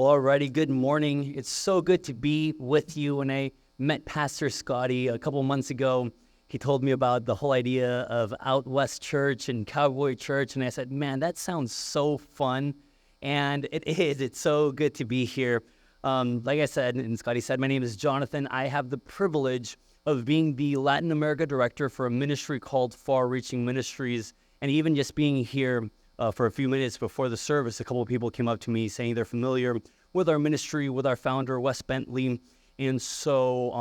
Alrighty, good morning. It's so good to be with you. When I met Pastor Scotty a couple months ago, he told me about the whole idea of Out West Church and Cowboy Church, and I said, man, that sounds so fun. And it is. It's so good to be here. Like I said, and Scotty said, my name is Jonathan. I have the privilege of being the Latin America director for a ministry called Far Reaching Ministries, and even just being here for a few minutes before the service, a couple of people came up to me saying they're familiar with our ministry, with our founder, Wes Bentley. And so,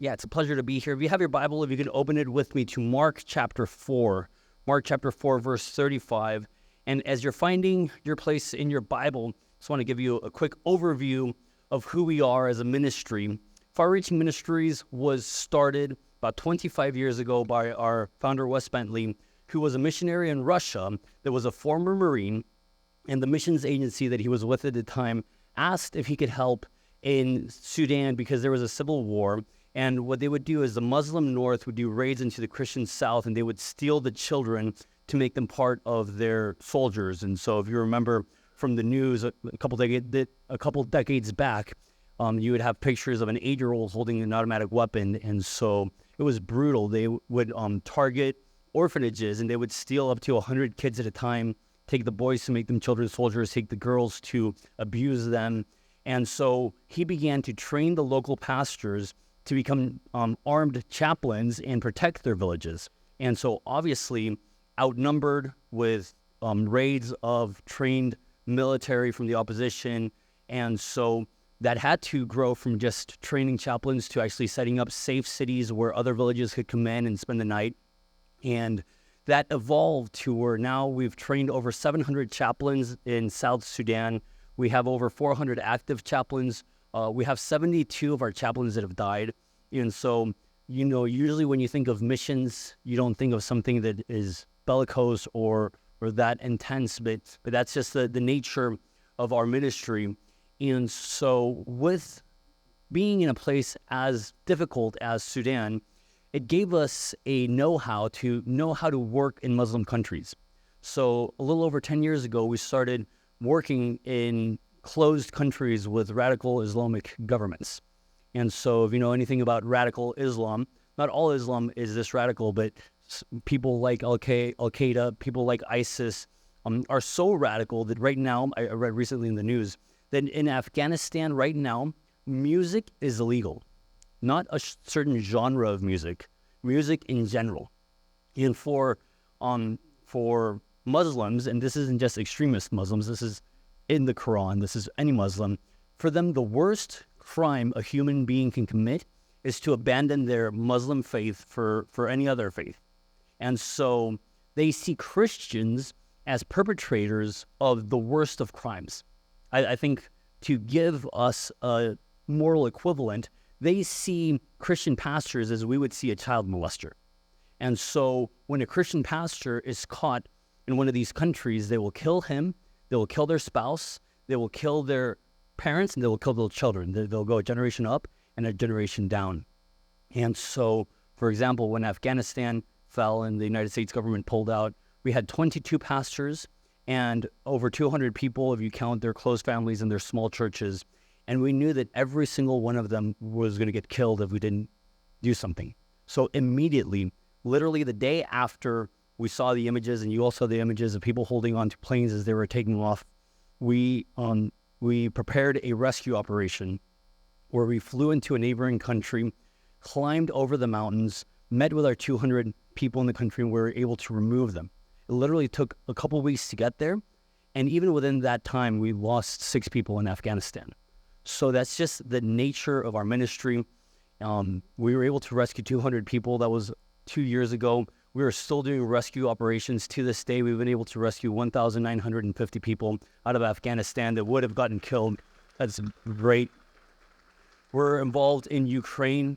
it's a pleasure to be here. If you have your Bible, if you can open it with me to Mark chapter 4, verse 35. And as you're finding your place in your Bible, I just want to give you a quick overview of who we are as a ministry. Far Reaching Ministries was started about 25 years ago by our founder, Wes Bentley, who was a missionary in Russia that was a former Marine, and the missions agency that he was with at the time asked if he could help in Sudan because there was a civil war. And what they would do is the Muslim North would do raids into the Christian South, and they would steal the children to make them part of their soldiers. And so if you remember from the news a couple decades back, you would have pictures of an 8-year-old holding an automatic weapon. And so it was brutal. They would target orphanages, and they would steal up to 100 kids at a time, take the boys to make them children's soldiers, take the girls to abuse them. And so he began to train the local pastors to become armed chaplains and protect their villages. And so obviously outnumbered with raids of trained military from the opposition. And so that had to grow from just training chaplains to actually setting up safe cities where other villages could come in and spend the night. And that evolved to where now we've trained over 700 chaplains in South Sudan. We have over 400 active chaplains. We have 72 of our chaplains that have died. And so, usually when you think of missions, you don't think of something that is bellicose or that intense, but that's just the nature of our ministry. And so with being in a place as difficult as Sudan, it gave us a know-how to work in Muslim countries. So a little over 10 years ago, we started working in closed countries with radical Islamic governments. And so if you know anything about radical Islam, not all Islam is this radical, but people like Al-Qaeda, people like ISIS are so radical that right now, I read recently in the news, that in Afghanistan right now, music is illegal. Not a certain genre of music in general. And for Muslims, and this isn't just extremist Muslims, this is in the Quran, this is any Muslim, for them the worst crime a human being can commit is to abandon their Muslim faith for any other faith. And so they see Christians as perpetrators of the worst of crimes. I think to give us a moral equivalent, they see Christian pastors as we would see a child molester. And so when a Christian pastor is caught in one of these countries, they will kill him, they will kill their spouse, they will kill their parents, and they will kill their children. They'll go a generation up and a generation down. And so, for example, when Afghanistan fell and the United States government pulled out, we had 22 pastors and over 200 people, if you count their close families and their small churches. And we knew that every single one of them was going to get killed if we didn't do something. So immediately, literally the day after we saw the images, and you all saw the images of people holding onto planes as they were taking off, we prepared a rescue operation where we flew into a neighboring country, climbed over the mountains, met with our 200 people in the country, and we were able to remove them. It literally took a couple of weeks to get there. And even within that time, we lost 6 people in Afghanistan. So that's just the nature of our ministry. We were able to rescue 200 people. That was 2 years ago. We are still doing rescue operations to this day. We've been able to rescue 1,950 people out of Afghanistan that would have gotten killed. That's great. We're involved in Ukraine.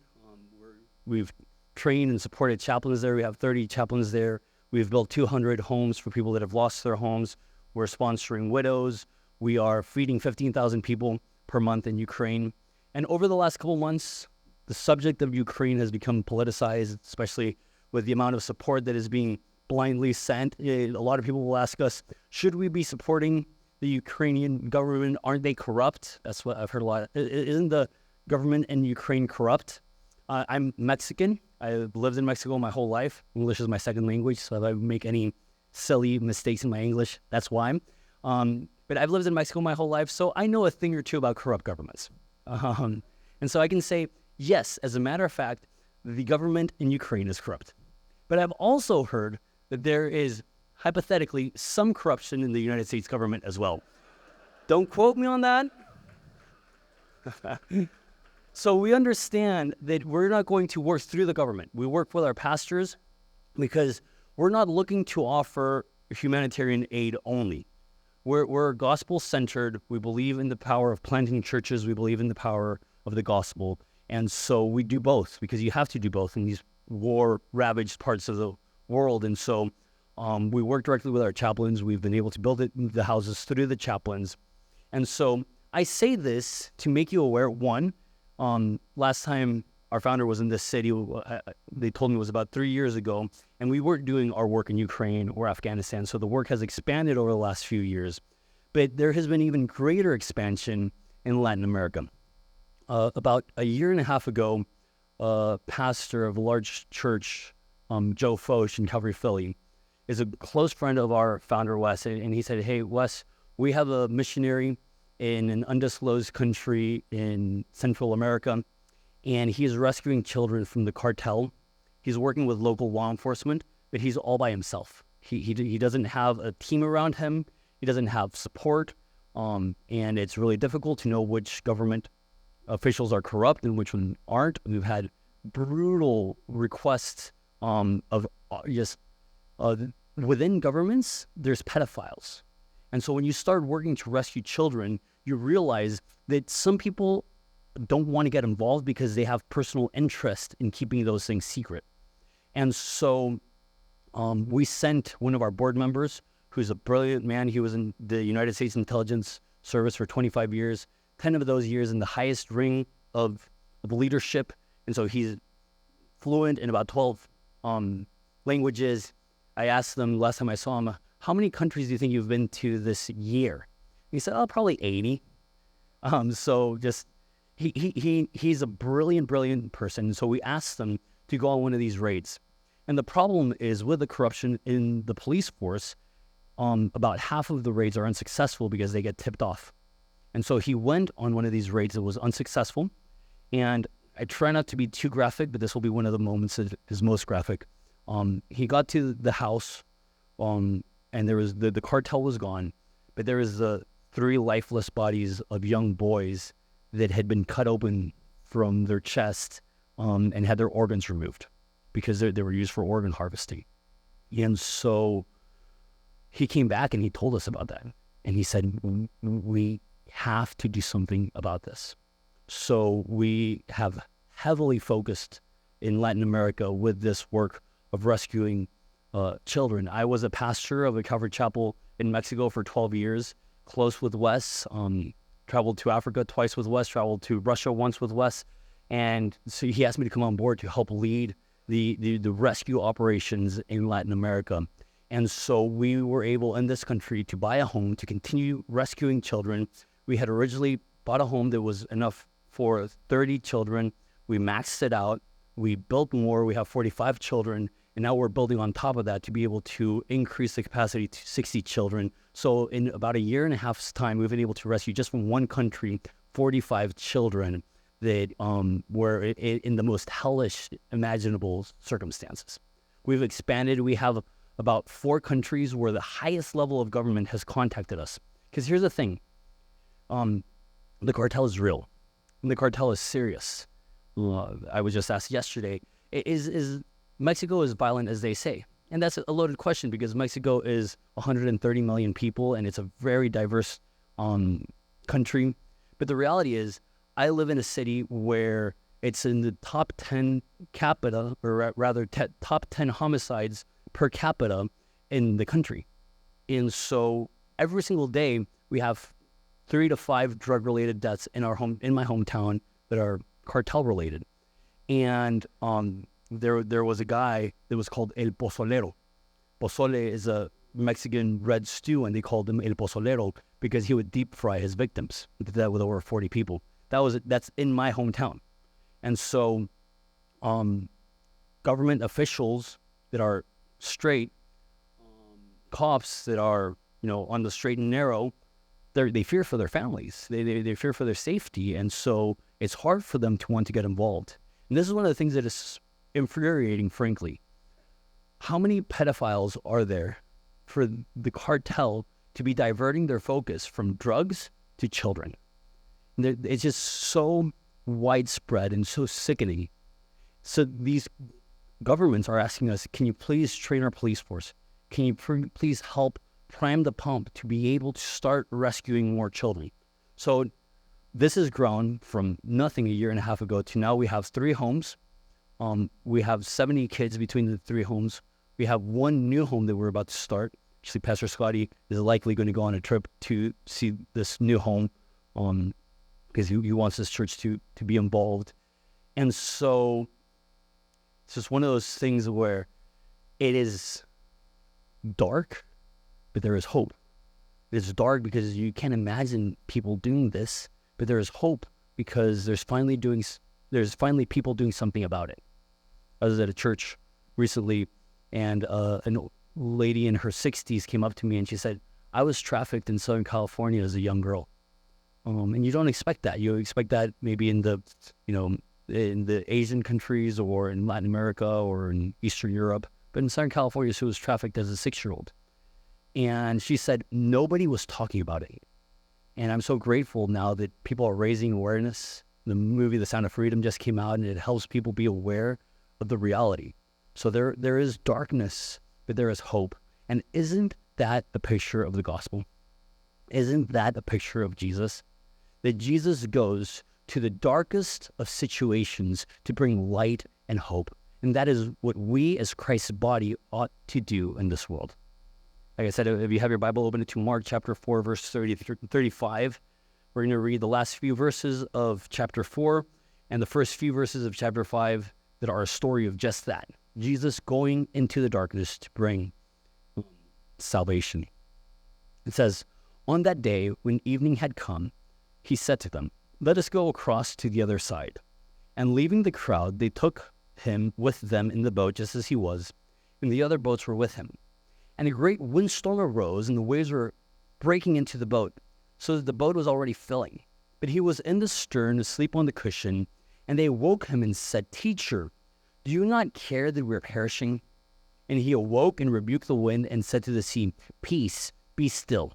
We've trained and supported chaplains there. We have 30 chaplains there. We've built 200 homes for people that have lost their homes. We're sponsoring widows. We are feeding 15,000 people per month in Ukraine. And over the last couple months, the subject of Ukraine has become politicized, especially with the amount of support that is being blindly sent. A lot of people will ask us, should we be supporting the Ukrainian government, aren't they corrupt? That's what I've heard a lot. Isn't the government in Ukraine corrupt? I'm Mexican. I've lived in Mexico my whole life. English is my second language, so if I make any silly mistakes in my English, that's why. But I've lived in Mexico my whole life, so I know a thing or two about corrupt governments. And so I can say, yes, as a matter of fact, the government in Ukraine is corrupt. But I've also heard that there is, hypothetically, some corruption in the United States government as well. Don't quote me on that. So we understand that we're not going to work through the government. We work with our pastors because we're not looking to offer humanitarian aid only. We're gospel-centered. We believe in the power of planting churches. We believe in the power of the gospel. And so we do both because you have to do both in these war-ravaged parts of the world. And so we work directly with our chaplains. We've been able to build the houses through the chaplains. And so I say this to make you aware, one, last time our founder was in this city, they told me it was about 3 years ago, and we weren't doing our work in Ukraine or Afghanistan, so the work has expanded over the last few years. But there has been even greater expansion in Latin America. About a year and a half ago, a pastor of a large church, Joe Foch in Calvary, Philly, is a close friend of our founder, Wes, and he said, hey, Wes, we have a missionary in an undisclosed country in Central America, and he is rescuing children from the cartel. He's working with local law enforcement, but he's all by himself. He doesn't have a team around him. He doesn't have support, and it's really difficult to know which government officials are corrupt and which ones aren't. We've had brutal requests of just within governments, there's pedophiles. And so when you start working to rescue children, you realize that some people don't want to get involved because they have personal interest in keeping those things secret. And so we sent one of our board members, who's a brilliant man. He was in the United States Intelligence Service for 25 years, 10 of those years in the highest ring of leadership. And so he's fluent in about 12 languages. I asked them last time I saw him, how many countries do you think you've been to this year? He said, oh, probably 80. So just, he's a brilliant person. So we asked them to go on one of these raids. And the problem is with the corruption in the police force, about half of the raids are unsuccessful because they get tipped off. And so he went on one of these raids that was unsuccessful. And I try not to be too graphic, but this will be one of the moments that is most graphic. He got to the house, and there was the cartel was gone, but there was the 3 lifeless bodies of young boys that had been cut open from their chest and had their organs removed because they were used for organ harvesting. And so he came back and he told us about that. And he said, we have to do something about this. So we have heavily focused in Latin America with this work of rescuing children. I was a pastor of a Calvary Chapel in Mexico for 12 years, close with Wes, traveled to Africa twice with Wes, traveled to Russia once with Wes. And so he asked me to come on board to help lead the rescue operations in Latin America. And so we were able in this country to buy a home to continue rescuing children. We had originally bought a home that was enough for 30 children. We maxed it out. We built more. We have 45 children. And now we're building on top of that to be able to increase the capacity to 60 children. So in about a year and a half's time, we've been able to rescue just from one country, 45 children that were in the most hellish imaginable circumstances. We've expanded. We have about 4 countries where the highest level of government has contacted us. Because here's the thing. The cartel is real. And the cartel is serious. I was just asked yesterday, is Mexico as violent as they say? And that's a loaded question because Mexico is 130 million people and it's a very diverse country. But the reality is, I live in a city where it's in the top 10 capita, or rather top 10 homicides per capita in the country. And so every single day we have 3 to 5 drug-related deaths in my hometown that are cartel-related. And there was a guy that was called El Pozolero. Pozole is a Mexican red stew, and they called him El Pozolero because he would deep fry his victims. He did that with over 40 people. That's in my hometown. And so government officials that are straight, cops that are, on the straight and narrow, they fear for their families. They fear for their safety. And so it's hard for them to want to get involved. And this is one of the things that is infuriating, frankly. How many pedophiles are there for the cartel to be diverting their focus from drugs to children? It's just so widespread and so sickening. So these governments are asking us, can you please train our police force? Can you please help prime the pump to be able to start rescuing more children? So this has grown from nothing a year and a half ago to now we have 3 homes. We have 70 kids between the 3 homes. We have 1 new home that we're about to start. Actually, Pastor Scotty is likely going to go on a trip to see this new home because he wants this church to be involved. And so it's just one of those things where it is dark, but there is hope. It's dark because you can't imagine people doing this, but there is hope because there's finally people doing something about it. I was at a church recently, and an lady in her 60s came up to me and she said, I was trafficked in Southern California as a young girl. And you don't expect that. You expect that maybe in the Asian countries or in Latin America or in Eastern Europe. But in Southern California, she was trafficked as a 6-year-old. And she said nobody was talking about it. And I'm so grateful now that people are raising awareness. The movie The Sound of Freedom just came out, and it helps people be aware of the reality. So there is darkness, but there is hope. And isn't that a picture of the gospel? Isn't that a picture of Jesus? That Jesus goes to the darkest of situations to bring light and hope. And that is what we as Christ's body ought to do in this world. Like I said, if you have your Bible open to Mark chapter 4, verse 30 through 35, we're going to read the last few verses of chapter 4 and the first few verses of chapter 5 that are a story of just that. Jesus going into the darkness to bring salvation. It says, on that day when evening had come, he said to them, let us go across to the other side. And leaving the crowd, they took him with them in the boat just as he was, and the other boats were with him. And a great windstorm arose, and the waves were breaking into the boat, so that the boat was already filling. But he was in the stern, asleep on the cushion, and they woke him and said, Teacher, do you not care that we are perishing? And he awoke and rebuked the wind and said to the sea, Peace, be still.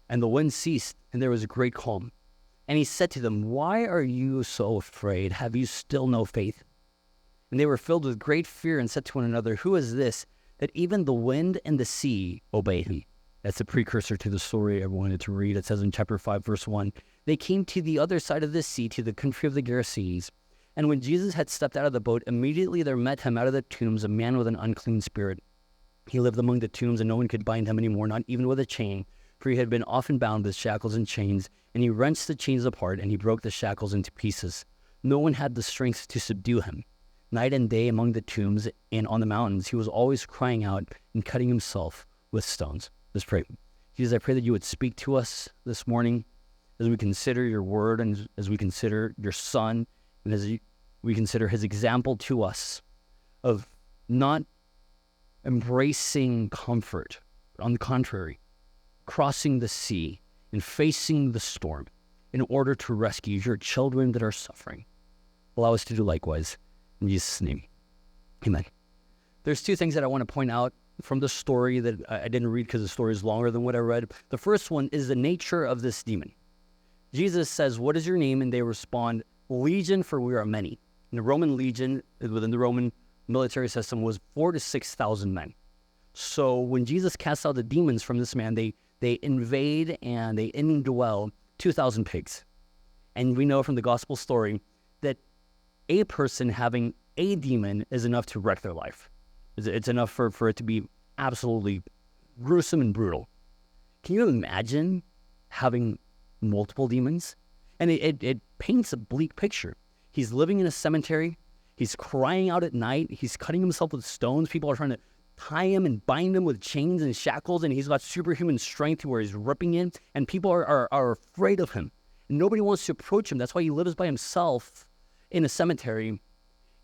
And the wind ceased, and there was a great calm. And he said to them, Why are you so afraid? Have you still no faith? And they were filled with great fear and said to one another, Who is this, that even the wind and the sea obey him? That's a precursor to the story I wanted to read. It says in chapter 5, verse 1, They came to the other side of the sea, to the country of the Gerasenes. And when Jesus had stepped out of the boat, immediately there met him out of the tombs a man with an unclean spirit. He lived among the tombs, and no one could bind him anymore, not even with a chain, for he had been often bound with shackles and chains. And he wrenched the chains apart, and he broke the shackles into pieces. No one had the strength to subdue him. Night and day among the tombs and on the mountains, he was always crying out and cutting himself with stones. Let's pray. Jesus, I pray that you would speak to us this morning as we consider your word and as we consider your son and as we consider his example to us of not embracing comfort, but on the contrary, crossing the sea and facing the storm in order to rescue your children that are suffering. Allow us to do likewise. In Jesus' name, amen. There's 2 things that I want to point out from the story that I didn't read because the story is longer than what I read. The first one is the nature of this demon. Jesus says, what is your name? And they respond, Legion, for we are many. And the Roman legion, within the Roman military system, was 4,000 to 6,000 men. So when Jesus casts out the demons from this man, they invade and they indwell 2,000 pigs. And we know from the gospel story that a person having a demon is enough to wreck their life. It's enough for it to be absolutely gruesome and brutal. Can you imagine having multiple demons? And it paints a bleak picture. He's living in a cemetery. He's crying out at night. He's cutting himself with stones. People are trying to tie him and bind him with chains and shackles, and he's got superhuman strength where he's ripping in, and people are afraid of him. And nobody wants to approach him. That's why he lives by himself in a cemetery.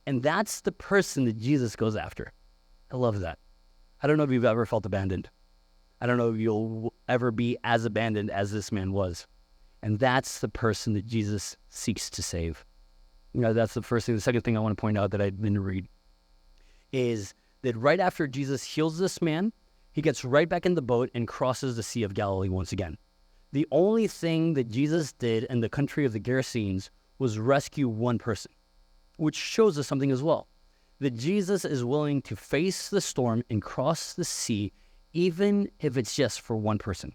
And that's the person that Jesus goes after. I love that. I don't know if you've ever felt abandoned. I don't know if you'll ever be as abandoned as this man was. And that's the person that Jesus seeks to save. That's the first thing. The second thing I want to point out that I didn't read is that right after Jesus heals this man, he gets right back in the boat and crosses the Sea of Galilee once again. The only thing that Jesus did in the country of the Gerasenes was rescue one person, which shows us something as well, that Jesus is willing to face the storm and cross the sea, even if it's just for one person.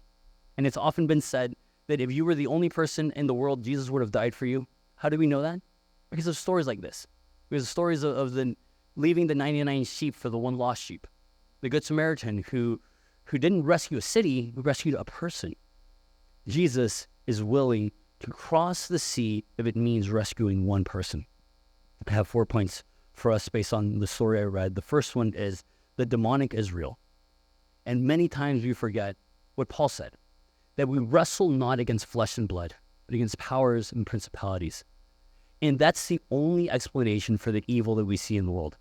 And it's often been said that if you were the only person in the world, Jesus would have died for you. How do we know that? Because of stories like this. Because of stories of the leaving the 99 sheep for the one lost sheep. The Good Samaritan who didn't rescue a city, who rescued a person. Jesus is willing to cross the sea if it means rescuing one person. I have 4 points for us based on the story I read. The first one is the demonic is real. And many times we forget what Paul said, that we wrestle not against flesh and blood, but against powers and principalities. And that's the only explanation for the evil that we see in the world.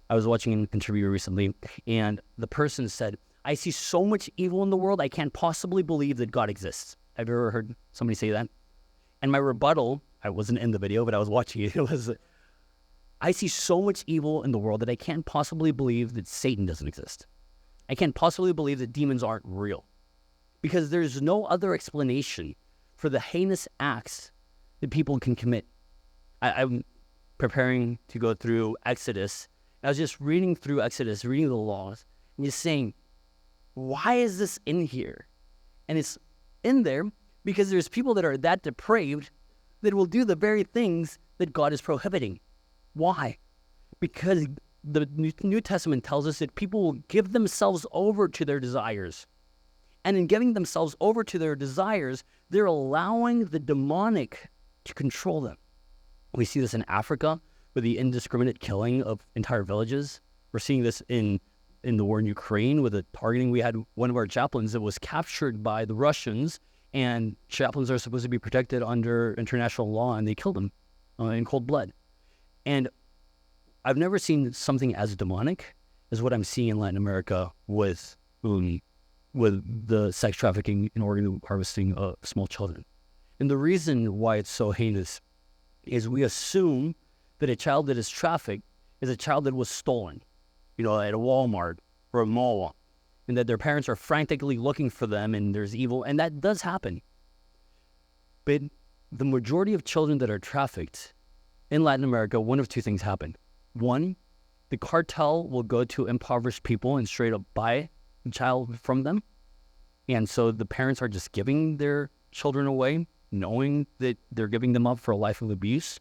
I was watching an interview recently, and the person said, I see so much evil in the world, I can't possibly believe that God exists. Have you ever heard somebody say that? And my rebuttal, I wasn't in the video, but I was watching it, was, I see so much evil in the world that I can't possibly believe that Satan doesn't exist. I can't possibly believe that demons aren't real. Because there's no other explanation for the heinous acts that people can commit. I'm preparing to go through Exodus. I was just reading through Exodus, reading the laws, and just saying, why is this in here? And it's in there because there's people that are that depraved that will do the very things that God is prohibiting. Why? Because the New Testament tells us that people will give themselves over to their desires. And in giving themselves over to their desires, they're allowing the demonic to control them. We see this in Africa with the indiscriminate killing of entire villages. We're seeing this in the war in Ukraine with the targeting. We had one of our chaplains that was captured by the Russians, and chaplains are supposed to be protected under international law, and they killed him in cold blood. And I've never seen something as demonic as what I'm seeing in Latin America with the sex trafficking and organ harvesting of small children. And the reason why it's so heinous is we assume that a child that is trafficked is a child that was stolen, at a Walmart or a mall, and that their parents are frantically looking for them and there's evil, and that does happen. But the majority of children that are trafficked in Latin America, one of two things happen. One, the cartel will go to impoverished people and straight up buy the child from them. And so the parents are just giving their children away, knowing that they're giving them up for a life of abuse.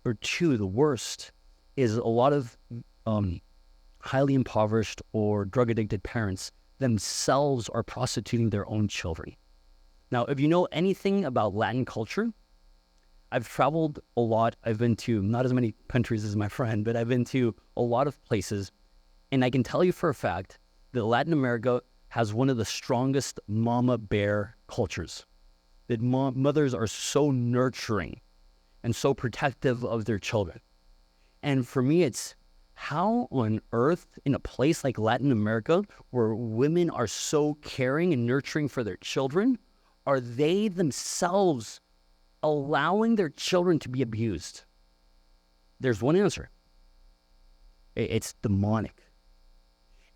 Or two, the worst, is a lot of highly impoverished or drug-addicted parents themselves are prostituting their own children. Now, if you know anything about Latin culture, I've traveled a lot. I've been to not as many countries as my friend, but I've been to a lot of places. And I can tell you for a fact that Latin America has one of the strongest mama bear cultures. That mothers are so nurturing and so protective of their children. And for me, it's how on earth in a place like Latin America where women are so caring and nurturing for their children, are they themselves allowing their children to be abused? There's one answer. It's demonic.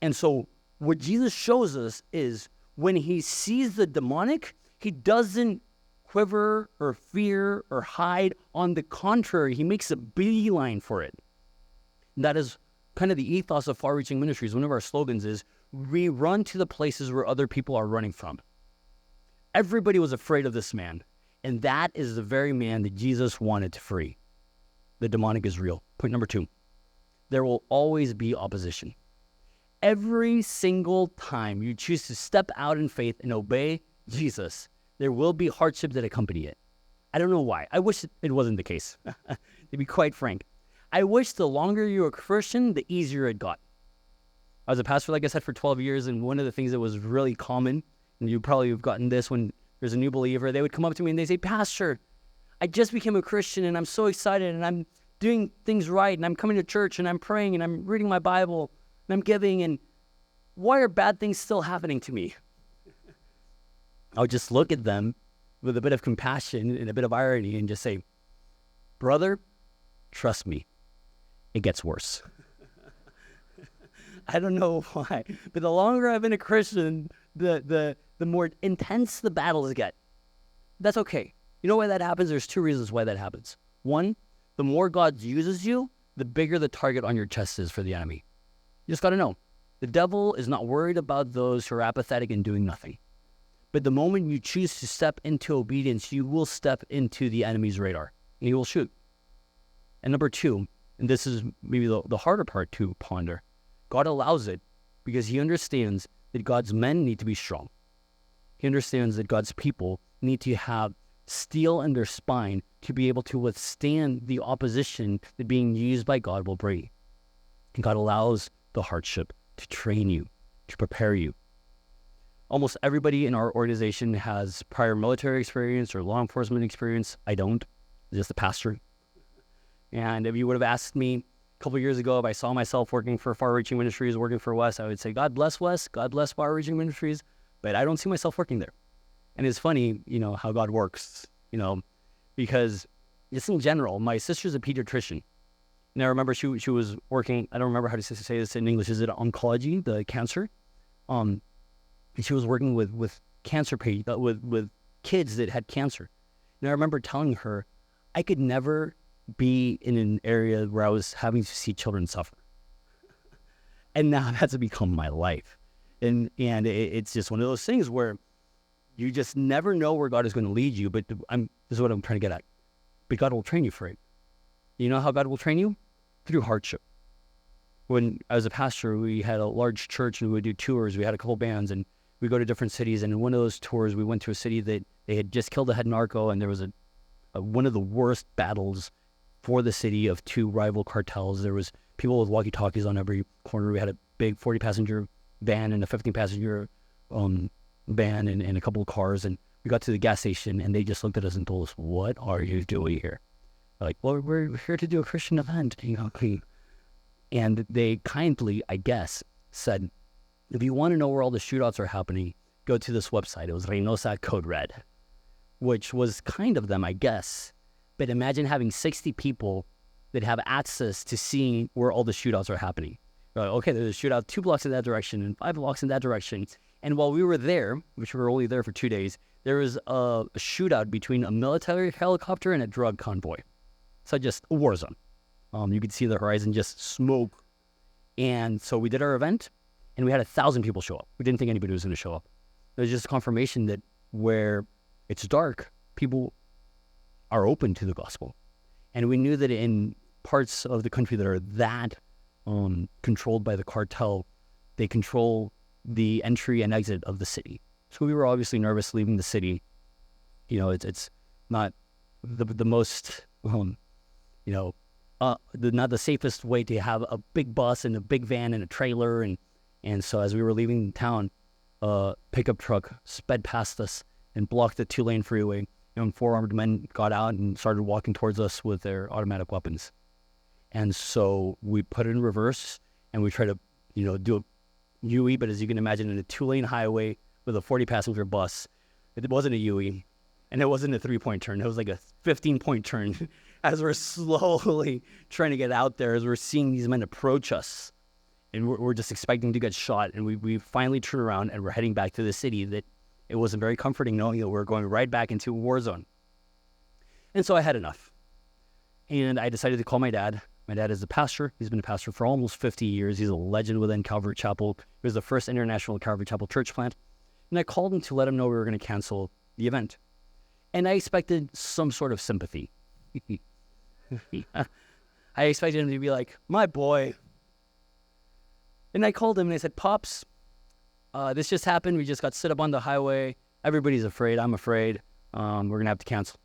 And so what Jesus shows us is when he sees the demonic, he doesn't quiver or fear or hide. On the contrary, he makes a beeline for it. And that is kind of the ethos of far-reaching ministries. One of our slogans is, we run to the places where other people are running from. Everybody was afraid of this man. And that is the very man that Jesus wanted to free. The demonic is real. Point number 2. There will always be opposition. Every single time you choose to step out in faith and obey Jesus, there will be hardship that accompany it. I don't know why. I wish it wasn't the case, to be quite frank. I wish the longer you're a Christian, the easier it got. I was a pastor, like I said, for 12 years, and one of the things that was really common, and you probably have gotten this when there's a new believer, they would come up to me and they say, Pastor, I just became a Christian, and I'm so excited, and I'm doing things right, and I'm coming to church, and I'm praying, and I'm reading my Bible, and I'm giving, and why are bad things still happening to me? I would just look at them with a bit of compassion and a bit of irony and just say, brother, trust me, it gets worse. I don't know why, but the longer I've been a Christian, the more intense the battles get. That's okay. You know why that happens? There's two reasons why that happens. One, the more God uses you, the bigger the target on your chest is for the enemy. You just got to know, the devil is not worried about those who are apathetic and doing nothing. But the moment you choose to step into obedience, you will step into the enemy's radar, and he will shoot. And number two, and this is maybe the harder part to ponder, God allows it because he understands that God's men need to be strong. He understands that God's people need to have steel in their spine to be able to withstand the opposition that being used by God will bring. And God allows the hardship to train you, to prepare you. Almost everybody in our organization has prior military experience or law enforcement experience. I don't. I'm just a pastor. And if you would have asked me a couple of years ago if I saw myself working for Far Reaching Ministries, working for Wes, I would say, God bless Wes, God bless Far Reaching Ministries, but I don't see myself working there. And it's funny, how God works, because just in general, my sister's a pediatrician. And I remember she was working, I don't remember how to say this in English, is it oncology, the cancer? And she was working with cancer patients, with kids that had cancer. And I remember telling her, I could never be in an area where I was having to see children suffer. And now that's become my life. And it's just one of those things where you just never know where God is going to lead you, but this is what I'm trying to get at. But God will train you for it. You know how God will train you? Through hardship. When I was a pastor, we had a large church and we would do tours. We had a couple bands and we go to different cities. And in one of those tours, we went to a city that they had just killed a head narco, and there was one of the worst battles for the city of two rival cartels. There was people with walkie-talkies on every corner. We had a big 40-passenger van and a 15-passenger van and a couple of cars. And we got to the gas station, and they just looked at us and told us, "What are you doing here?" Like, well, we're here to do a Christian event, And they kindly, I guess, said, if you want to know where all the shootouts are happening, go to this website. It was Reynosa Code Red, which was kind of them, I guess. But imagine having 60 people that have access to seeing where all the shootouts are happening. Like, okay, there's a shootout 2 blocks in that direction and 5 blocks in that direction. And while we were there, which we were only there for 2 days, there was a shootout between a military helicopter and a drug convoy. So just a war zone. You could see the horizon just smoke. And so we did our event, and we had 1,000 people show up. We didn't think anybody was going to show up. It was just confirmation that where it's dark, people are open to the gospel. And we knew that in parts of the country that are that controlled by the cartel, they control the entry and exit of the city. So we were obviously nervous leaving the city. It's not the most... not the safest way to have a big bus and a big van and a trailer. And so as we were leaving town, a pickup truck sped past us and blocked the 2-lane freeway. And 4 armed men got out and started walking towards us with their automatic weapons. And so we put it in reverse and we tried to, do a UE, but as you can imagine, in a 2-lane highway with a 40-passenger bus, it wasn't a UE. And it wasn't a 3-point turn. It was like a 15-point turn as we're slowly trying to get out there, as we're seeing these men approach us. And we're just expecting to get shot. And we finally turn around and we're heading back to the city. That it wasn't very comforting knowing that we're going right back into a war zone. And so I had enough. And I decided to call my dad. My dad is a pastor. He's been a pastor for almost 50 years. He's a legend within Calvary Chapel. He was the first international Calvary Chapel church plant. And I called him to let him know we were going to cancel the event. And I expected some sort of sympathy. I expected him to be like, my boy. And I called him and I said, Pops, this just happened. We just got set up on the highway. Everybody's afraid. I'm afraid. We're going to have to cancel.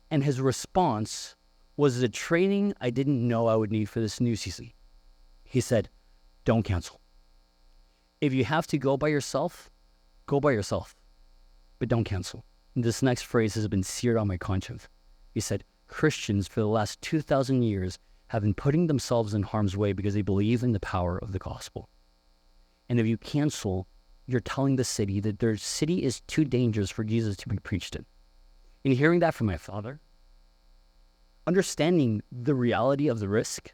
And his response was the training I didn't know I would need for this new season. He said, don't cancel. If you have to go by yourself, but don't cancel. And this next phrase has been seared on my conscience. He said, Christians for the last 2,000 years have been putting themselves in harm's way because they believe in the power of the gospel. And if you cancel, you're telling the city that their city is too dangerous for Jesus to be preached in. And hearing that from my father, understanding the reality of the risk,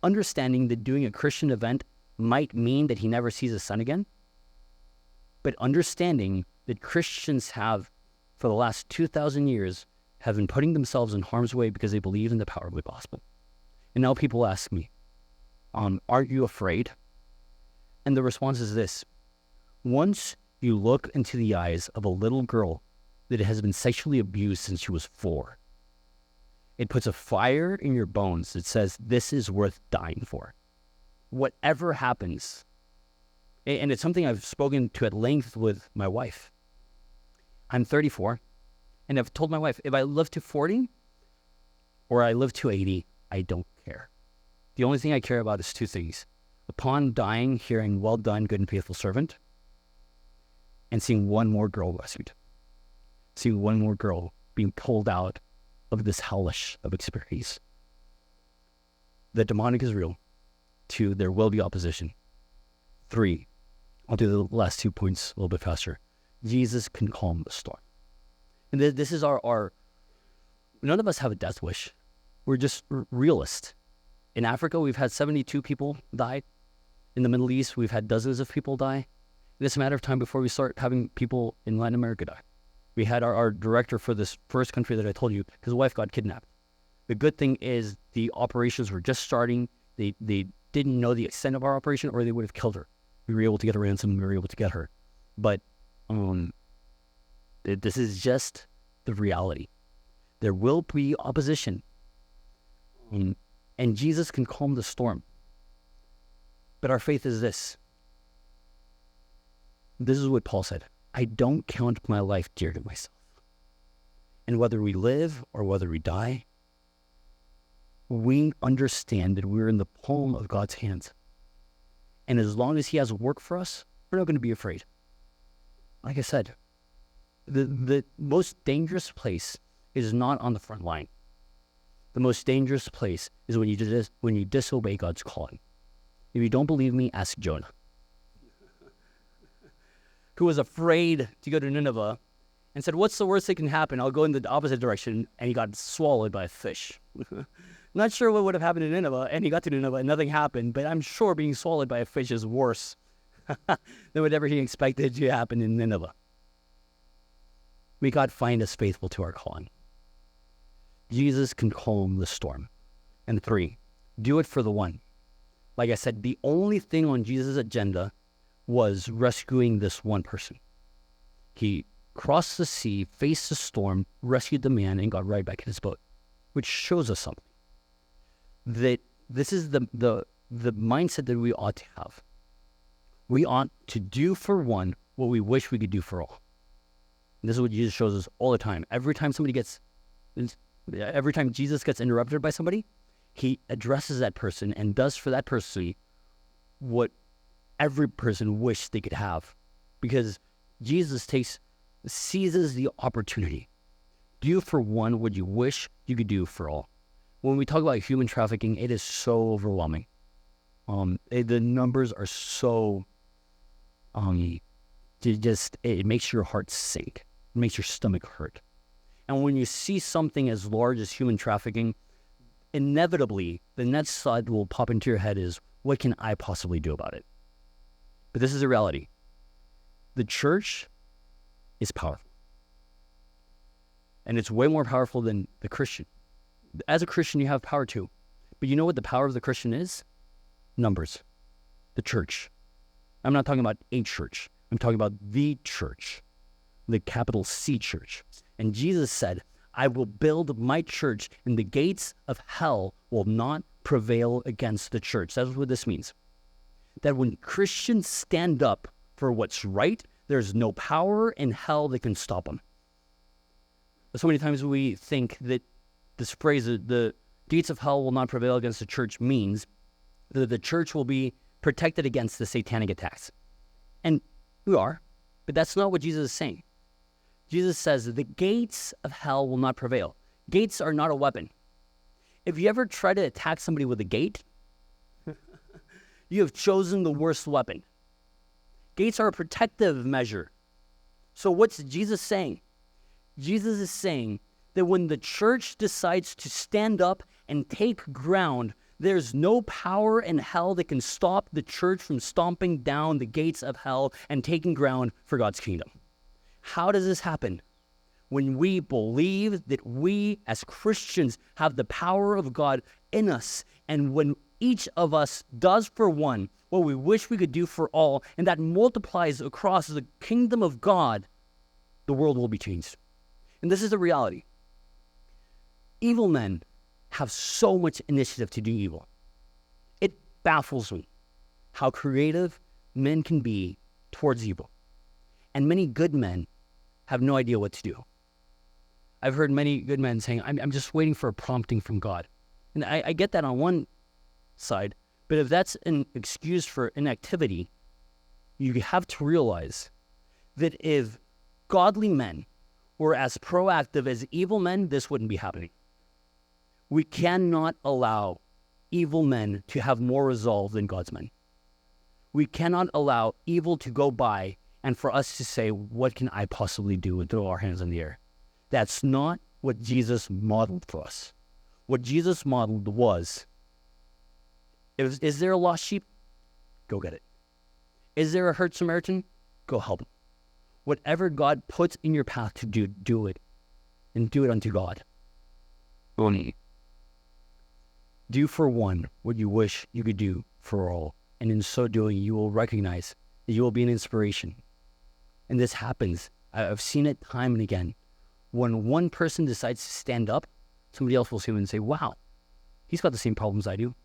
understanding that doing a Christian event might mean that he never sees his son again, but understanding that Christians have, for the last 2,000 years, have been putting themselves in harm's way because they believe in the power of the gospel. And now people ask me, aren't you afraid? And the response is this: once you look into the eyes of a little girl that has been sexually abused since she was 4, it puts a fire in your bones that says this is worth dying for. Whatever happens, and it's something I've spoken to at length with my wife. I'm 34, and I've told my wife, if I live to 40 or I live to 80, I don't care. The only thing I care about is 2 things. Upon dying, hearing, well done, good and faithful servant, and seeing one more girl rescued. Seeing one more girl being pulled out of this hellish of experience. The demonic is real. 2, there will be opposition. 3, I'll do the last 2 points a little bit faster. Jesus can calm the storm. And this is our none of us have a death wish. We're just realists. In Africa, we've had 72 people die. In the Middle East, we've had dozens of people die. And it's a matter of time before we start having people in Latin America die. We had our director for this first country that I told you, his wife got kidnapped. The good thing is the operations were just starting. They didn't know the extent of our operation, or they would have killed her. We were able to get a ransom, and we were able to get her. But this is just the reality. There will be opposition. And Jesus can calm the storm. But our faith is this. This is what Paul said. I don't count my life dear to myself. And whether we live or whether we die, we understand that we're in the palm of God's hands. And as long as he has work for us, we're not going to be afraid. Like I said, the most dangerous place is not on the front line. The most dangerous place is when you disobey God's calling. If you don't believe me, ask Jonah, who was afraid to go to Nineveh and said, what's the worst that can happen? I'll go in the opposite direction. And he got swallowed by a fish. Not sure what would have happened in Nineveh. And he got to Nineveh and nothing happened. But I'm sure being swallowed by a fish is worse than whatever he expected to happen in Nineveh. May God find us faithful to our calling. Jesus can calm the storm. And 3, do it for the one. Like I said, the only thing on Jesus' agenda was rescuing this one person. He crossed the sea, faced the storm, rescued the man, and got right back in his boat, which shows us something. That this is the mindset that we ought to have. We ought to do for one what we wish we could do for all. And this is what Jesus shows us all the time. Every time Jesus gets interrupted by somebody, he addresses that person and does for that person what every person wished they could have. Because Jesus seizes the opportunity. Do for one what you wish you could do for all. When we talk about human trafficking, it is so overwhelming. The numbers are so, it makes your heart sink. It makes your stomach hurt. And when you see something as large as human trafficking, inevitably, the next thought that will pop into your head is, what can I possibly do about it? But this is the reality. The church is powerful. And it's way more powerful than the Christian. As a Christian, you have power too. But you know what the power of the Christian is? Numbers. The church. I'm not talking about a church. I'm talking about the church. The capital C church. And Jesus said, I will build my church and the gates of hell will not prevail against the church. That's what this means. That when Christians stand up for what's right, there's no power in hell that can stop them. So many times we think that this phrase, the gates of hell will not prevail against the church, means that the church will be protected against the satanic attacks. And we are, but that's not what Jesus is saying. Jesus says the gates of hell will not prevail. Gates are not a weapon. If you ever try to attack somebody with a gate, you have chosen the worst weapon. Gates are a protective measure. So what's Jesus saying? Jesus is saying that when the church decides to stand up and take ground, there's no power in hell that can stop the church from stomping down the gates of hell and taking ground for God's kingdom. How does this happen? When we believe that we as Christians have the power of God in us, and when each of us does for one what we wish we could do for all, and that multiplies across the kingdom of God, the world will be changed. And this is the reality. Evil men have so much initiative to do evil. It baffles me how creative men can be towards evil. And many good men have no idea what to do. I've heard many good men saying, I'm just waiting for a prompting from God. And I get that on one side, but if that's an excuse for inactivity, you have to realize that if godly men were as proactive as evil men, this wouldn't be happening. We cannot allow evil men to have more resolve than God's men. We cannot allow evil to go by and for us to say, what can I possibly do, and throw our hands in the air. That's not what Jesus modeled for us. What Jesus modeled was, is there a lost sheep? Go get it. Is there a hurt Samaritan? Go help him. Whatever God puts in your path to do, do it. And do it unto God. Do for one what you wish you could do for all. And in so doing, you will recognize that you will be an inspiration. And this happens. I've seen it time and again. When one person decides to stand up, somebody else will see him and say, wow, he's got the same problems I do.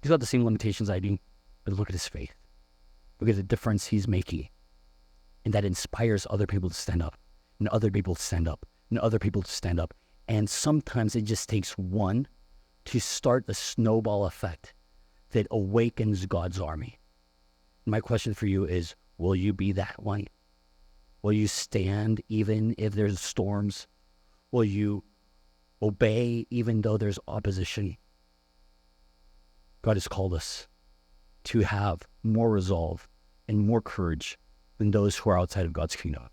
He's got the same limitations I do. But look at his faith. Look at the difference he's making. And that inspires other people to stand up, and other people to stand up, and other people to stand up. And sometimes it just takes one to start a snowball effect that awakens God's army. My question for you is, will you be that one? Will you stand even if there's storms? Will you obey even though there's opposition? God has called us to have more resolve and more courage than those who are outside of God's kingdom.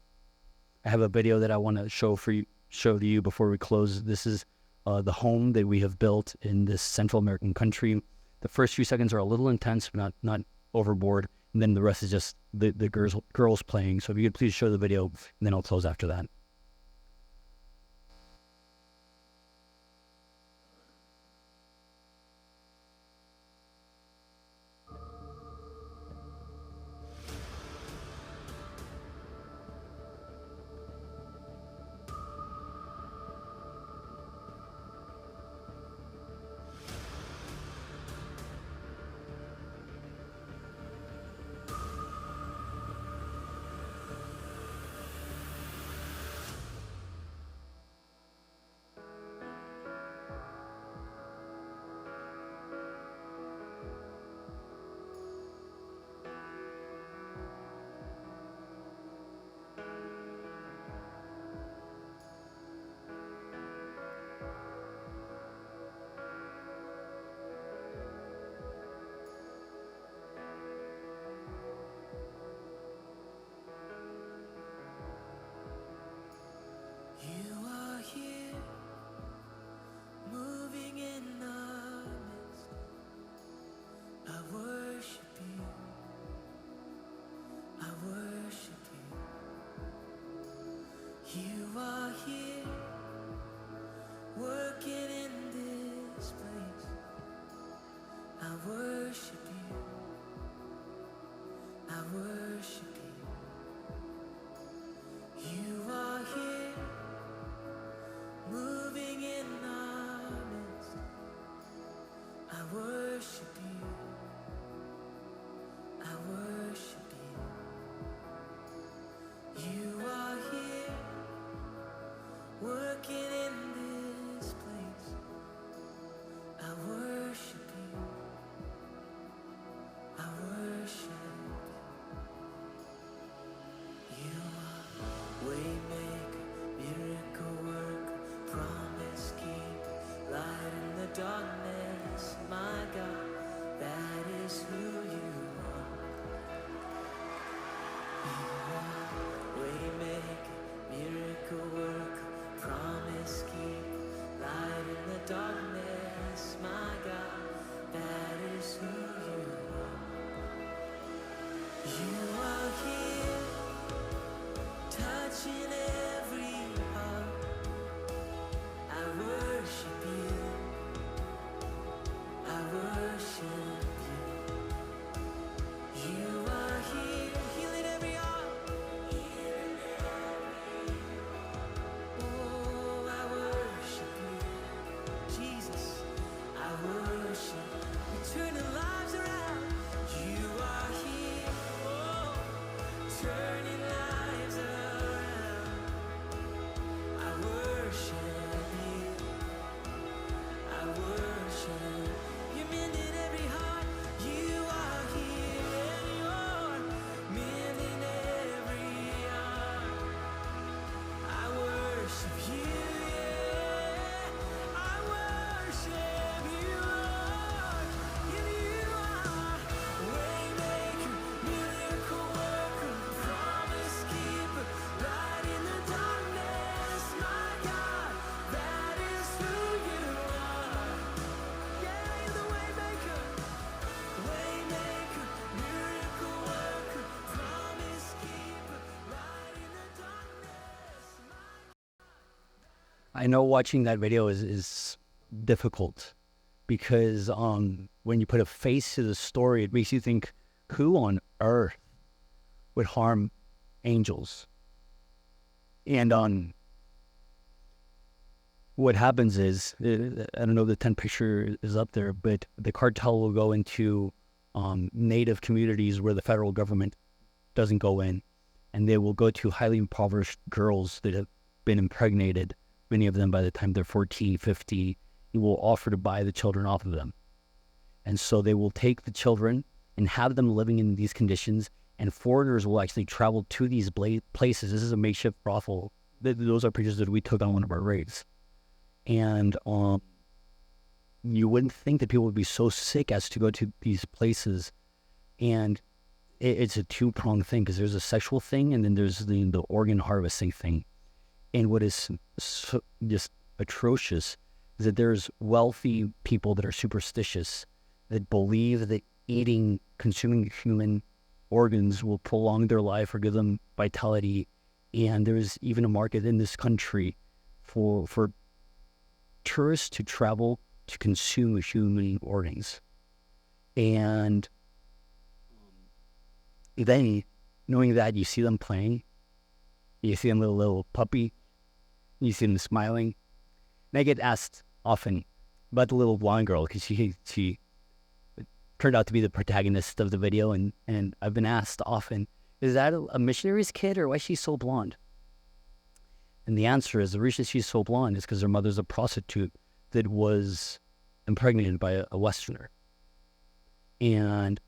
I have a video that I want to show to you before we close. This is the home that we have built in this Central American country. The first few seconds are a little intense, but not overboard. And then the rest is just the girls playing. So if you could please show the video, and then I'll close after that. I know watching that video is difficult because when you put a face to the story, it makes you think, who on earth would harm angels? And what happens is, I don't know if the 10 picture is up there, but the cartel will go into native communities where the federal government doesn't go in, and they will go to highly impoverished girls that have been impregnated, many of them by the time they're 14, 50, and will offer to buy the children off of them. And so they will take the children and have them living in these conditions, and foreigners will actually travel to these places. This is a makeshift brothel. Those are pictures that we took on one of our raids. And you wouldn't think that people would be so sick as to go to these places. And it's a two-pronged thing, because there's a sexual thing and then there's the organ harvesting thing. And what is so just atrocious is that there's wealthy people that are superstitious, that believe that consuming human organs will prolong their life or give them vitality. And there's even a market in this country for tourists to travel to consume human organs. And then, knowing that, you see them playing, you see them with a little puppy, you see them smiling. And I get asked often about the little blonde girl, because she turned out to be the protagonist of the video, and I've been asked often, is that a missionary's kid, or why is she so blonde? And the answer is, the reason she's so blonde is because her mother's a prostitute that was impregnated by a Westerner. And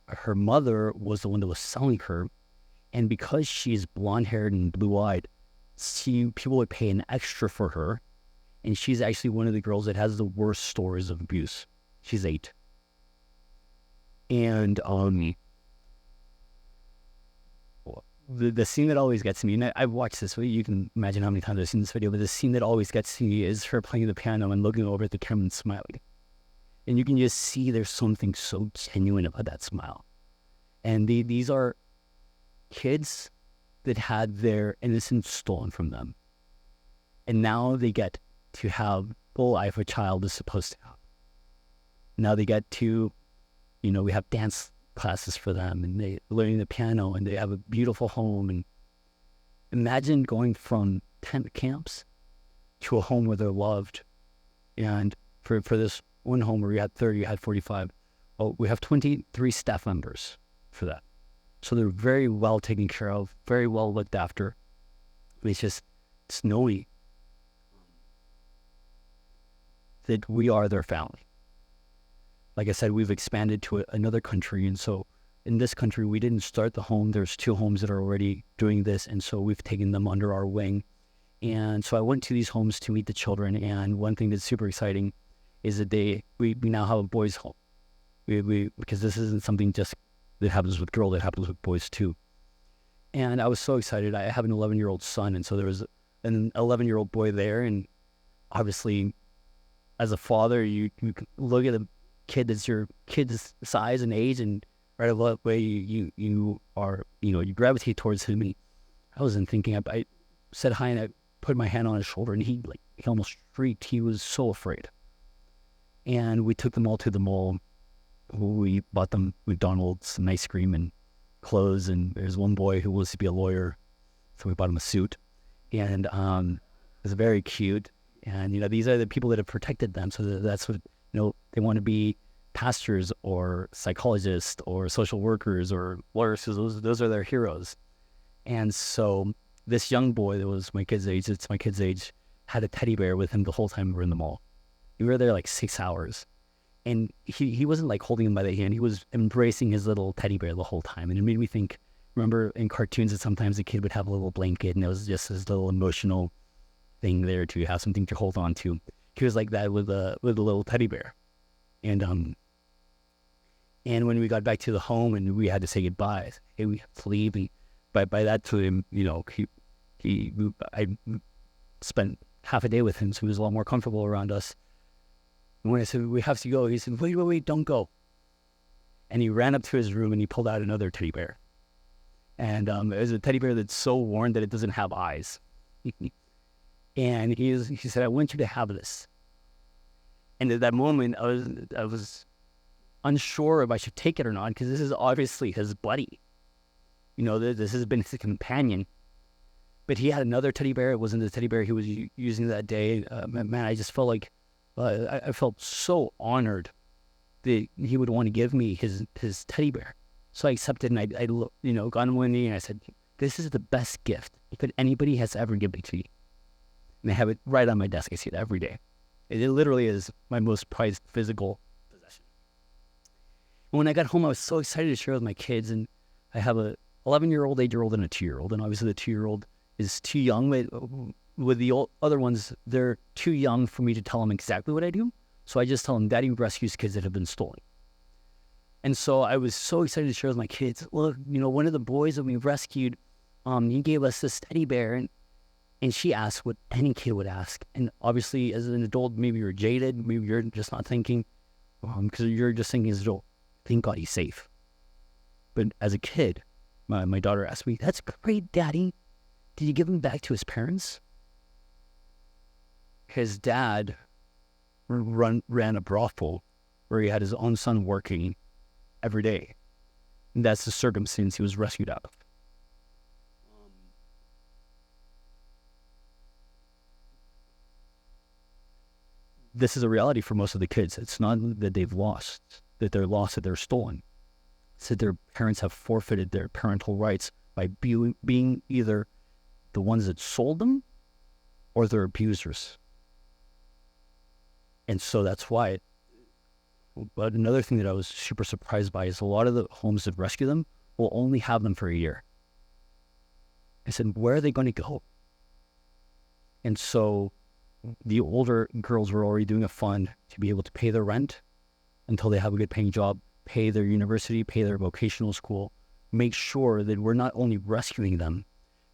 her mother was the one that was selling her. And because she's blonde-haired and blue-eyed, people would pay an extra for her. And she's actually one of the girls that has the worst stories of abuse. She's 8. And the scene that always gets me, and I've watched this, you can imagine how many times I've seen this video, but the scene that always gets me is her playing the piano and looking over at the camera and smiling. And you can just see there's something so genuine about that smile. And these are kids that had their innocence stolen from them. And now they get to have the life a child is supposed to have. Now they get to, we have dance classes for them, and they learning the piano, and they have a beautiful home. And imagine going from tent camps to a home where they're loved. And for this one home where we had 30, we had 45. Oh, we have 23 staff members for that. So they're very well taken care of, very well looked after. It's knowing that we are their family. Like I said, we've expanded to another country. And so in this country, we didn't start the home. There's 2 homes that are already doing this. And so we've taken them under our wing. And so I went to these homes to meet the children. And one thing that's super exciting is that we now have a boys' home. Because this isn't something just that happens with girls, it happens with boys too. And I was so excited. I have an 11-year-old son. And so there was an 11-year-old boy there. And obviously, as a father, you look at a kid that's your kid's size and age, and right away you gravitate towards him. And I wasn't thinking. I said hi, and I put my hand on his shoulder, and he almost shrieked. He was so afraid. And we took them all to the mall. We bought them McDonald's, some ice cream and clothes. And there's one boy who wants to be a lawyer, so we bought him a suit. And it was very cute. And these are the people that have protected them. So that's what they want to be, pastors or psychologists or social workers or lawyers. So those are their heroes. And so this young boy that was my kid's age, had a teddy bear with him the whole time we were in the mall. We were there like 6 hours. And he wasn't holding him by the hand. He was embracing his little teddy bear the whole time. And it made me think, remember in cartoons that sometimes the kid would have a little blanket, and it was just this little emotional thing there to have something to hold on to. He was like that with a little teddy bear. And when we got back to the home and we had to say goodbye, hey, we have to leave. And by that time, I spent half a day with him, so he was a lot more comfortable around us. And when I said, we have to go, he said, wait, don't go. And he ran up to his room and he pulled out another teddy bear. And it was a teddy bear that's so worn that it doesn't have eyes. And he said, I want you to have this. And at that moment, I was unsure if I should take it or not, because this is obviously his buddy. This has been his companion. But he had another teddy bear. It wasn't the teddy bear he was using that day. Man, I just felt like, I felt so honored that he would want to give me his teddy bear. So I accepted, and I got on one knee, and I said, this is the best gift that anybody has ever given to me. And I have it right on my desk. I see it every day. It literally is my most prized physical possession. And when I got home, I was so excited to share with my kids. And I have a 11-year-old, 8-year-old, and a 2-year-old. And obviously the 2-year-old is too young. With the other ones, they're too young for me to tell them exactly what I do. So I just tell them, Daddy rescues kids that have been stolen. And so I was so excited to share with my kids, look, one of the boys that we rescued, he gave us this teddy bear. And she asked what any kid would ask. And obviously, as an adult, maybe you're jaded. Maybe you're just not thinking, because you're just thinking as an adult, thank God he's safe. But as a kid, my daughter asked me, that's great, Daddy. Did you give him back to his parents? His dad ran a brothel where he had his own son working every day. And that's the circumstance he was rescued out of. This is a reality for most of the kids. It's not that they've lost, that they're lost, that they're stolen. It's that their parents have forfeited their parental rights by being either the ones that sold them or their abusers. And so that's why. But another thing that I was super surprised by is a lot of the homes that rescue them will only have them for a year. I said, where are they going to go? And so the older girls were already doing a fund to be able to pay their rent until they have a good paying job, pay their university, pay their vocational school, make sure that we're not only rescuing them,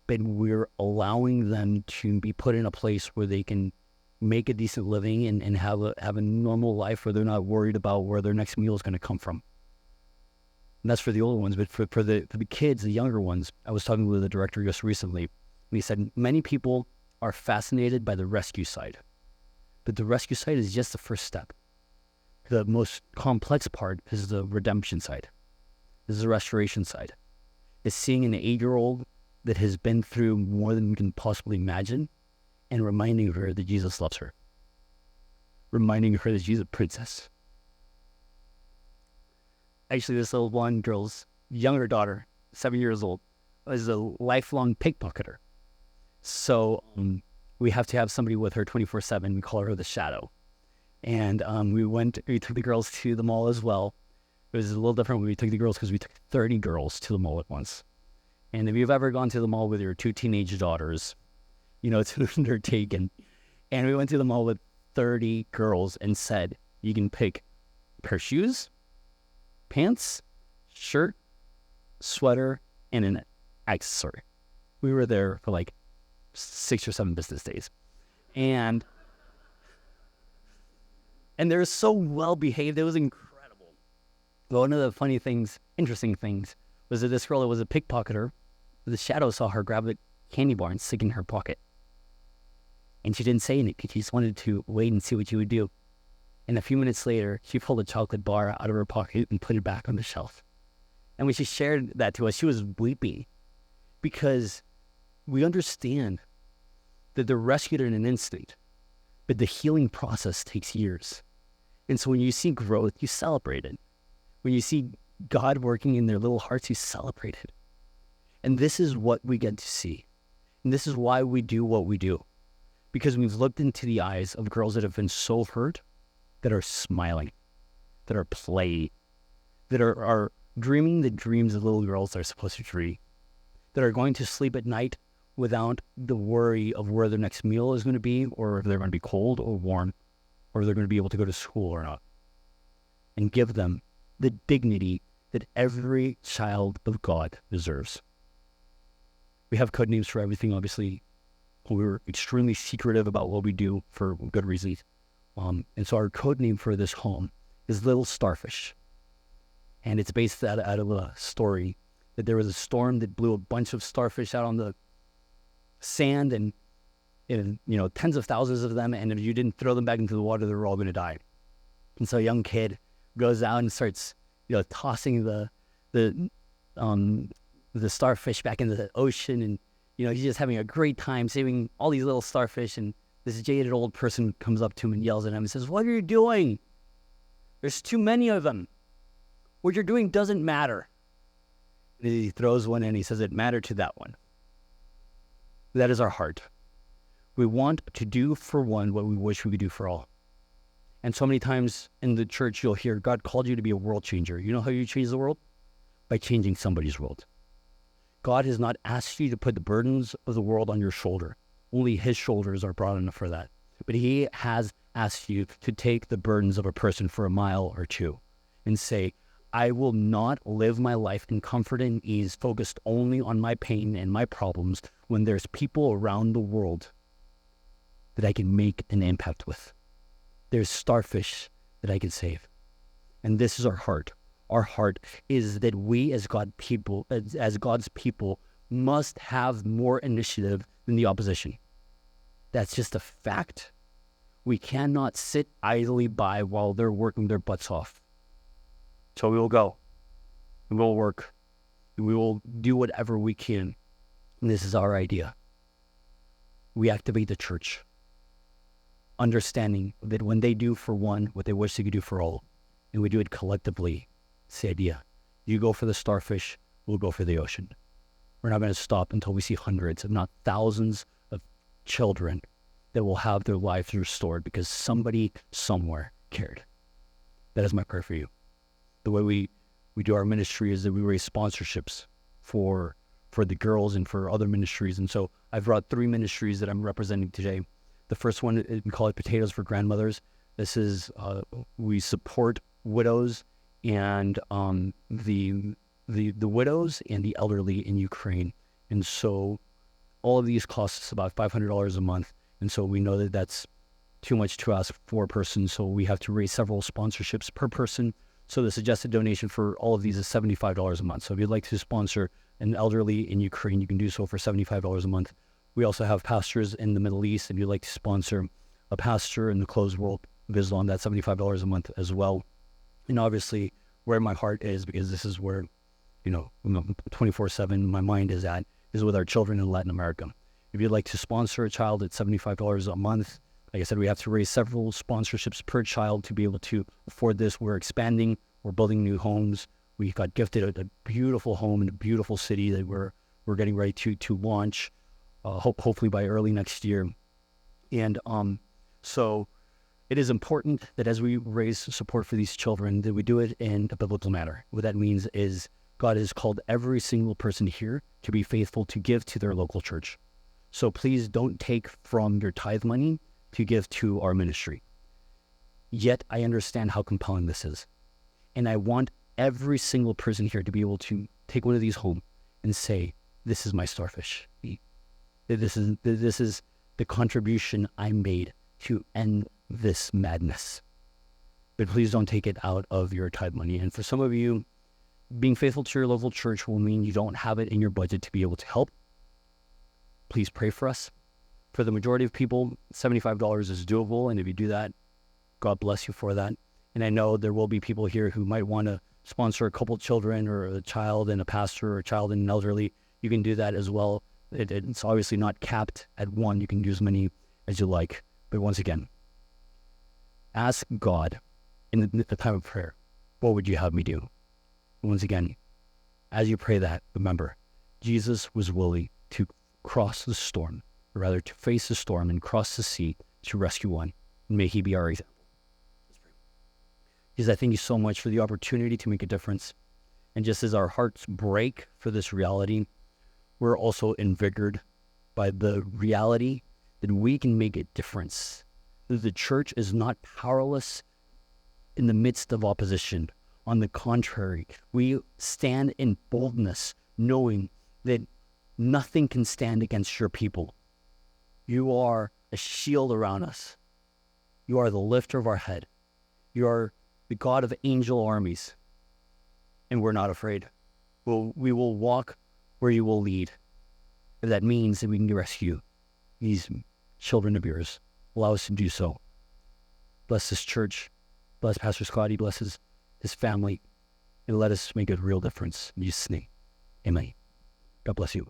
but we're allowing them to be put in a place where they can make a decent living and have a normal life where they're not worried about where their next meal is going to come from. And that's for the older ones, but for the kids, the younger ones, I was talking with the director just recently, and he said many people are fascinated by the rescue side. But the rescue side is just the first step. The most complex part is the redemption side. This is the restoration side. It's seeing an 8-year-old that has been through more than we can possibly imagine and reminding her that Jesus loves her. Reminding her that she's a princess. Actually, this little blonde girl's younger daughter, 7 years old, is a lifelong pickpocketer. So we have to have somebody with her 24/7. We call her the Shadow. And we took the girls to the mall as well. It was a little different when we took the girls because we took 30 girls to the mall at once. And if you've ever gone to the mall with your 2 teenage daughters, it's an undertaking. And we went to the mall with 30 girls and said, you can pick a pair of shoes, pants, shirt, sweater, and an accessory. We were there for like 6 or 7 business days. And they're so well behaved. It was incredible. But one of the interesting things, was that this girl that was a pickpocketer, the Shadow saw her grab a candy bar and stick it in her pocket. And she didn't say anything. She just wanted to wait and see what she would do. And a few minutes later, she pulled a chocolate bar out of her pocket and put it back on the shelf. And when she shared that to us, she was weeping because we understand that they're rescued in an instant, but the healing process takes years. And so when you see growth, you celebrate it. When you see God working in their little hearts, you celebrate it. And this is what we get to see. And this is why we do what we do. Because we've looked into the eyes of girls that have been so hurt, that are smiling, that are playing, that are dreaming the dreams of little girls are supposed to dream, that are going to sleep at night without the worry of where their next meal is going to be, or if they're going to be cold or warm, or if they're going to be able to go to school or not. And give them the dignity that every child of God deserves. We have code names for everything, obviously. We were extremely secretive about what we do for good reasons. And so our code name for this home is Little Starfish. And it's based out of a story that there was a storm that blew a bunch of starfish out on the sand, and tens of thousands of them, and if you didn't throw them back into the water, they were all going to die. And so a young kid goes out and starts, tossing the starfish back into the ocean, and he's just having a great time saving all these little starfish. And this jaded old person comes up to him and yells at him and says, "What are you doing? There's too many of them. What you're doing doesn't matter." And he throws one and he says, "It mattered to that one." That is our heart. We want to do for one what we wish we could do for all. And so many times in the church, you'll hear God called you to be a world changer. You know how you change the world? By changing somebody's world. God has not asked you to put the burdens of the world on your shoulder. Only his shoulders are broad enough for that. But he has asked you to take the burdens of a person for a mile or two and say, I will not live my life in comfort and ease, focused only on my pain and my problems, when there's people around the world that I can make an impact with. There's starfish that I can save. And this is our heart. Our heart is that we as God's people must have more initiative than the opposition. That's just a fact. We cannot sit idly by while they're working their butts off. So we will go, and we'll work, and we will do whatever we can. And this is our idea. We activate the church, understanding that when they do for one what they wish they could do for all, and we do it collectively, it's the idea. You go for the starfish, we'll go for the ocean. We're not going to stop until we see hundreds, if not thousands, of children that will have their lives restored because somebody somewhere cared. That is my prayer for you. The way we do our ministry is that we raise sponsorships for the girls and for other ministries. And so I've brought 3 ministries that I'm representing today. The first one, we call it Potatoes for Grandmothers. This is, we support widows and the widows and the elderly in Ukraine. And so all of these cost us about $500 a month. And so we know that that's too much to ask for a person. So we have to raise several sponsorships per person. So the suggested donation for all of these is $75 a month. So if you'd like to sponsor an elderly in Ukraine, you can do so for $75 a month. We also have pastors in the Middle East. If you'd like to sponsor a pastor in the closed world of Islam, that's $75 a month as well. And obviously where my heart is, because this is where, 24/7 my mind is at, is with our children in Latin America. If you'd like to sponsor a child at $75 a month, like I said, we have to raise several sponsorships per child to be able to afford this. We're expanding. We're building new homes. We got gifted a beautiful home in a beautiful city that we're getting ready to launch, hopefully by early next year. And so it is important that as we raise support for these children, that we do it in a biblical manner. What that means is God has called every single person here to be faithful to give to their local church. So please don't take from your tithe money to give to our ministry. Yet I understand how compelling this is. And I want every single person here to be able to take one of these home and say, this is my starfish. This is the contribution I made to end this madness. But please don't take it out of your tithe money. And for some of you, being faithful to your local church will mean you don't have it in your budget to be able to help. Please pray for us. For the majority of people, $75 is doable. And if you do that, God bless you for that. And I know there will be people here who might want to sponsor a couple children or a child and a pastor or a child and an elderly. You can do that as well. It's obviously not capped at one. You can do as many as you like. But once again, ask God in the time of prayer, what would you have me do? And once again, as you pray that, remember, Jesus was willing to cross the storm, or rather to face the storm and cross the sea to rescue one. And may he be our example. Let's pray. Jesus, I thank you so much for the opportunity to make a difference. And just as our hearts break for this reality, we're also invigorated by the reality that we can make a difference. That the church is not powerless in the midst of opposition. On the contrary, we stand in boldness, knowing that nothing can stand against your people. You are a shield around us. You are the lifter of our head. You are the God of angel armies. And we're not afraid. We will walk where you will lead. If that means that we can rescue these children of yours. Allow us to do so. Bless this church. Bless Pastor Scotty. Bless his family. And let us make a real difference. In Jesus' name, amen. God bless you.